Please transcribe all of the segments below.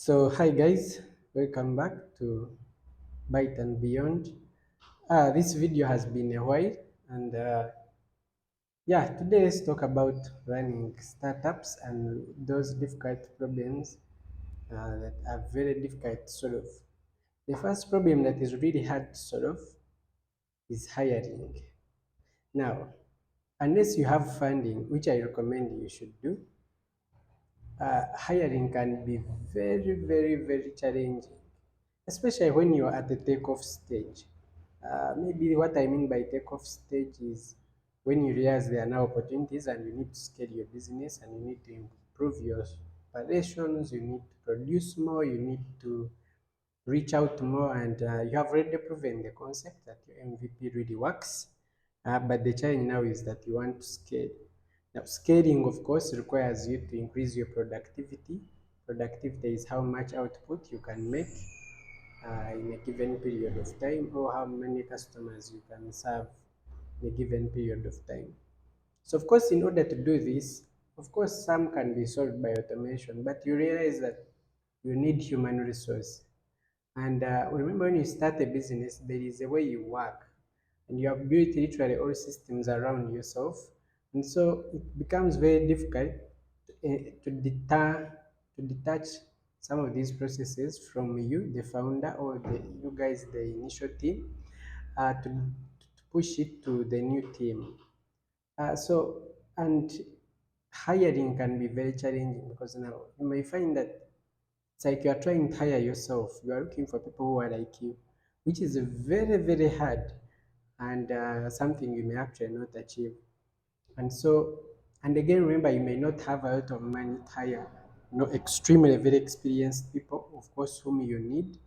So, hi guys, welcome back to Byte and Beyond. This video has been a while, and today let's talk about running startups and those difficult problems that are very difficult to solve. The first problem that is really hard to solve is hiring. Now, unless you have funding, which I recommend you should do, hiring can be very challenging, especially when you're at the takeoff stage. Maybe what I mean by takeoff stage is when you realize there are now opportunities and you need to scale your business and you need to improve your operations, you need to produce more, you need to reach out more, and you have already proven the concept that your MVP really works. But the challenge now is that you want to scale. Now, scaling, of course, requires you to increase your productivity. Productivity is how much output you can make in a given period of time, or how many customers you can serve in a given period of time. So, of course, in order to do this, of course, some can be solved by automation, but you realize that you need human resource. And remember, when you start a business, there is a way you work, and you have built literally all systems around yourself, and so it becomes very difficult to detach some of these processes from you, the founder, or you guys, the initial team, to push it to the new team. And hiring can be very challenging because now you may find that it's like you are trying to hire yourself. You are looking for people who are like you, which is very hard and something you may actually not achieve. And so, and again, remember, you may not have a lot of money to hire, extremely very experienced people, of course, whom you need,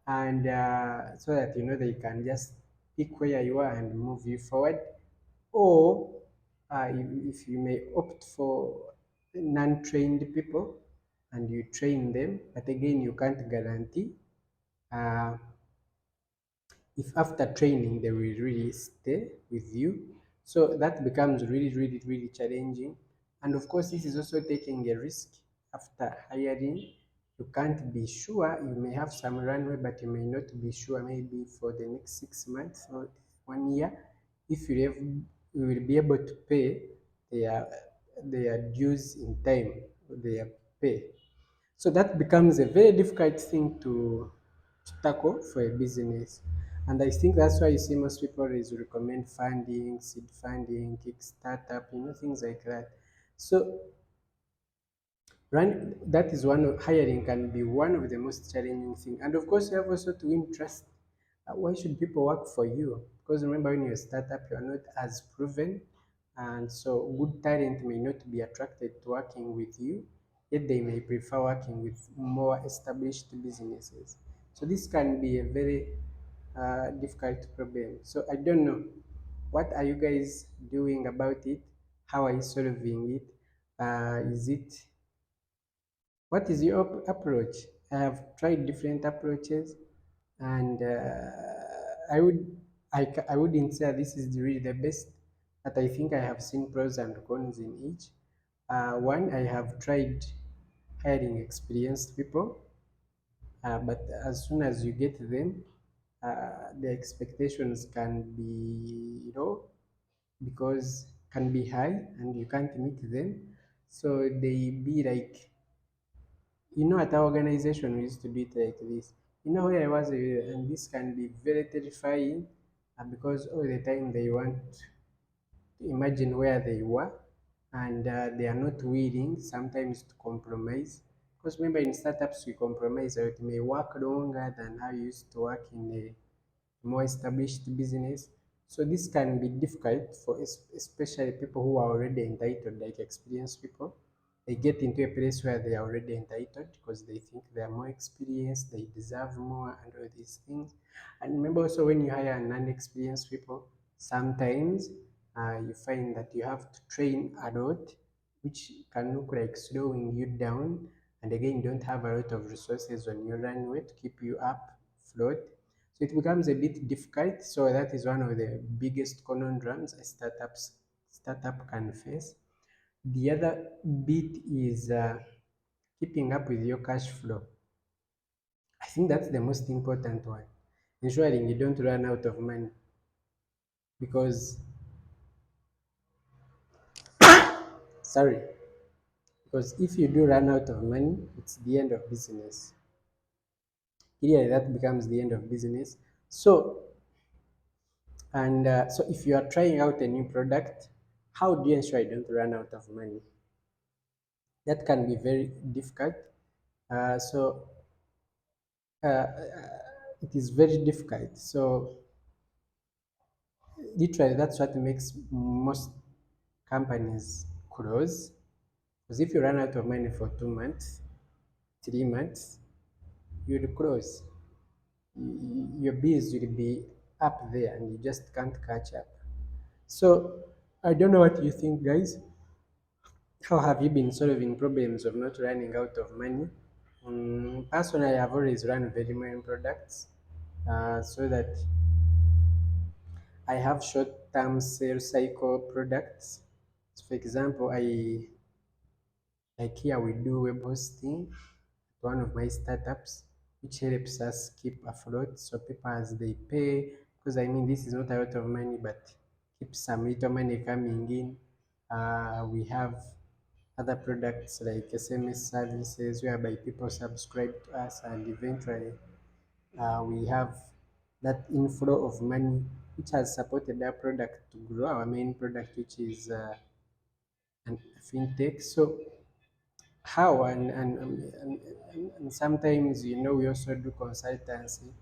and so that they can just pick where you are and move you forward. Or if you may opt for non-trained people and you train them, but again, you can't guarantee uh, if after training they will really stay with you. So that becomes really challenging. And of course, this is also taking a risk after hiring. You can't be sure. You may have some runway, but you may not be sure maybe for the next 6 months or 1 year if you will be able to pay their their dues in time, their pay. So that becomes a very difficult thing to tackle for a business. And I think that's why you see most people is recommend funding, seed funding, kick startup, things like that. So that is one of hiring can be one of the most challenging thing. And of course, you have also to win trust. Why should people work for you? Because remember, when you're a startup, you are not as proven, and so good talent may not be attracted to working with you. Yet they may prefer working with more established businesses. So this can be a very difficult problem. So I don't know. What are you guys doing about it? How are you solving it? Is it what is your approach? I have tried different approaches, and I wouldn't say this is really the best, but I think I have seen pros and cons in each. One, I have tried hiring experienced people, but as soon as you get them, the expectations can be, because can be high and you can't meet them. So they be like, at our organization, we used to do it like this. Where I was, and this can be very terrifying because all the time they want to imagine where they were, and they are not willing sometimes to compromise. Because remember, in startups, we compromise, or it may work longer than how you used to work in a more established business. So this can be difficult for especially people who are already entitled, like experienced people. They get into a place where they are already entitled because they think they are more experienced, they deserve more, and all these things. And remember also, when you hire non-experienced people, sometimes you find that you have to train a lot, which can look like slowing you down. And again, you don't have a lot of resources on your runway to keep you up float. So it becomes a bit difficult. So that is one of the biggest conundrums a startup can face. The other bit is keeping up with your cash flow. think that's the most important one. Ensuring you don't run out of money, because sorry, because if you do run out of money, it's the end of business. Clearly, that becomes the end of business. So, so if you are trying out a new product, how do you ensure you don't run out of money? That can be very difficult. So uh, it is very difficult. So literally, that's what makes most companies close. Because if you run out of money for 2 months, 3 months, you'll close. Your bills will be up there, and you just can't catch up. So I don't know what you think, guys. How have you been solving problems of not running out of money? Personally, I've always run very many products so that I have short-term sales cycle products. So for example, like here we do web hosting, one of my startups, which helps us keep afloat. So people as they pay, because I mean this is not a lot of money, but keep some little money coming in. We have other products like SMS services whereby people subscribe to us, and eventually we have that inflow of money which has supported our product to grow our main product, which is an fintech. So how and sometimes we also do consultancy,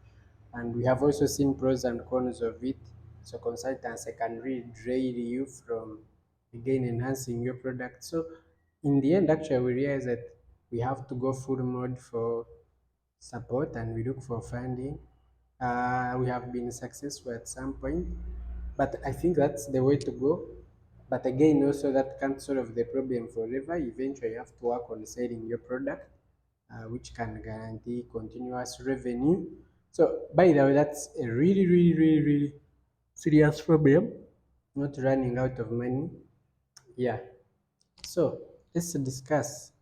and we have also seen pros and cons of it. So consultancy can really drain you from again enhancing your product. So in the end, actually, we realize that we have to go full mode for support, and we look for funding. We have been successful at some point, but I think that's the way to go. But again, also that can't solve the problem forever. Eventually, you have to work on selling your product, which can guarantee continuous revenue. So, by the way, that's a really, really, really, really serious problem. Not running out of money. Yeah. So, let's discuss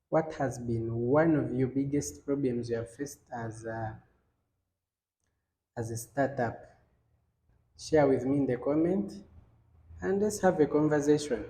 what has been one of your biggest problems you have faced as a startup. Share with me in the comment, and let's have a conversation.